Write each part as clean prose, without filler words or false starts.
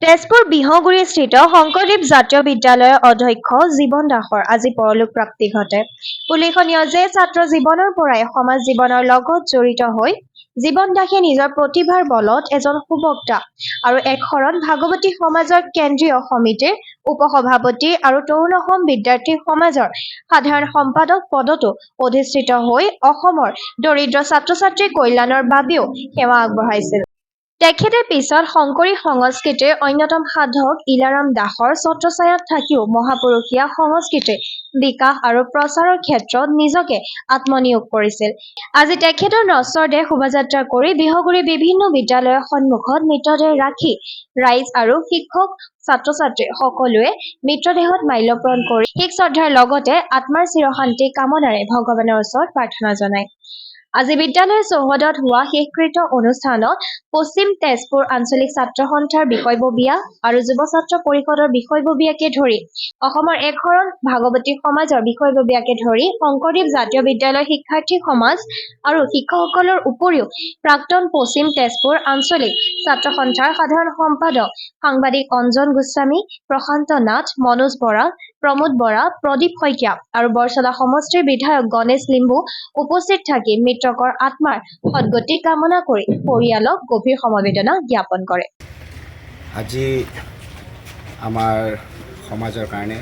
তেজপুৰ বিহগুৰিস্থিত শংকৰদেৱ জাতীয় বিদ্যালয়ৰ অধ্যক্ষ জীৱন দাসৰ আজি পৰলোক প্ৰাপ্তি ঘটে। উল্লেখনীয় যে ছাত্ৰ জীৱনৰ পৰাই সমাজ জীৱনৰ লগত জড়িত হৈ জীৱন দাসে নিজৰ প্ৰতিভাৰ বলত এজন সুবক্তা আৰু এক শৰণ ভাগৱতী সমাজৰ কেন্দ্ৰীয় সমিতিৰ উপসভাপতি আৰু তৰুণ অসম বিদ্যাৰ্থী সমাজৰ সাধাৰণ সম্পাদক পদতো অধিষ্ঠিত হৈ অসমৰ দৰিদ্ৰ ছাত্ৰ-ছাত্ৰীৰ কল্যাণৰ বাবেও সেৱা আগবঢ়াইছিল। তেখেতে পিছত শংকৰী সংস্কৃতিৰ অন্যতম সাধক ইলাৰাম দাসৰ ছত্ৰছায়াত থাকিও মহাপুৰুষীয়া সংস্কৃতিৰ বিকাশ আৰু প্ৰচাৰৰ ক্ষেত্ৰত নিজকে আত্মনিয়োগ কৰিছিল। আজি তেখেতৰ নশ্বৰ দেহ শোভাযাত্ৰা কৰি বিহগুৰিৰ বিভিন্ন বিদ্যালয়ৰ সন্মুখত মৃতদেহ ৰাখি ৰাইজ আৰু শিক্ষক ছাত্ৰ-ছাত্ৰী সকলোৱে মৃতদেহত মাল্যৰ্পণ কৰি শেষ শ্ৰদ্ধাৰ লগতে আত্মাৰ চিৰশান্তি কামনাৰে ভগৱানৰ ওচৰত প্ৰাৰ্থনা জনায়। আজি বিদ্যালয়ৰ চৌহদত হোৱা শেষকৃত্য অনুষ্ঠানত পশ্চিম তেজপুৰ আঞ্চলিক ছাত্ৰ সন্থাৰ বিষয়ববীয়া আৰু যুৱ ছাত্ৰ পৰিষদৰ বিষয়ববীয়াকে ধৰি অসমৰ এক শৰণ ভাগৱতী সমাজৰ বিষয়ববীয়াকে ধৰি শংকৰদেৱ জাতীয় বিদ্যালয়ৰ শিক্ষাৰ্থী সমাজ আৰু শিক্ষকসকলৰ উপৰিও প্ৰাক্তন পশ্চিম তেজপুৰ আঞ্চলিক ছাত্ৰ সন্থাৰ সাধাৰণ সম্পাদক সাংবাদিক অঞ্জন গোস্বামী, প্ৰশান্ত নাথ, মনোজ বৰা, প্ৰমোদ বৰা, প্ৰদীপ শইকীয়া আৰু বৰছলা সমষ্টিৰ বিধায়ক গণেশ লিম্বু উপস্থিত থাকি মৃতকৰ আত্মাৰ সদ্গতি কামনা কৰি পৰিয়ালক গভীৰ সমবেদনা জ্ঞাপন কৰে। আজি আমাৰ সমাজৰ কাৰণে,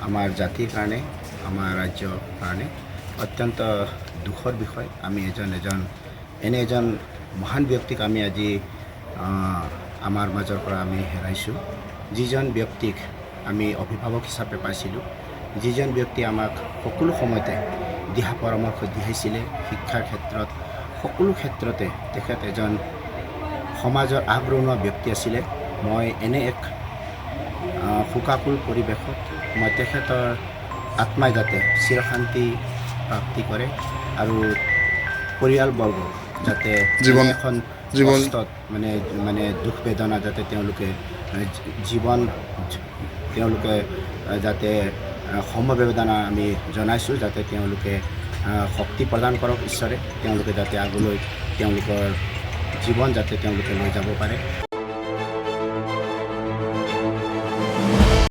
আমাৰ জাতিৰ কাৰণে, আমাৰ ৰাজ্যৰ কাৰণে অত্যন্ত দুখৰ বিষয়। আমি এনে এজন মহান ব্যক্তিক আমি আজি আমাৰ মাজৰ পৰা আমি হেৰাইছোঁ। যিজন ব্যক্তিক আমি অভিভাৱক হিচাপে পাইছিলোঁ, যিজন ব্যক্তি আমাক সকলো সময়তে দিহা পৰামৰ্শ দিয়াইছিলে, শিক্ষাৰ ক্ষেত্ৰত সকলো ক্ষেত্ৰতে তেখেত এজন সমাজৰ আগৰণুৱা ব্যক্তি আছিলে। মই এনে এক শোকাকুল পৰিৱেশত মই তেখেতৰ আত্মাই যাতে চিৰশান্তি প্ৰাপ্তি কৰে আৰু পৰিয়ালবৰ্গ যাতে এখন কষ্টত মানে দুখ বেদনা যাতে তেওঁলোকে যাতে সমবেদনা আমি জনাইছোঁ, যাতে তেওঁলোকে শক্তি প্ৰদান কৰক ঈশ্বৰে, তেওঁলোকে যাতে আগলৈ তেওঁলোকৰ জীৱন যাতে তেওঁলোকে লৈ যাব পাৰে।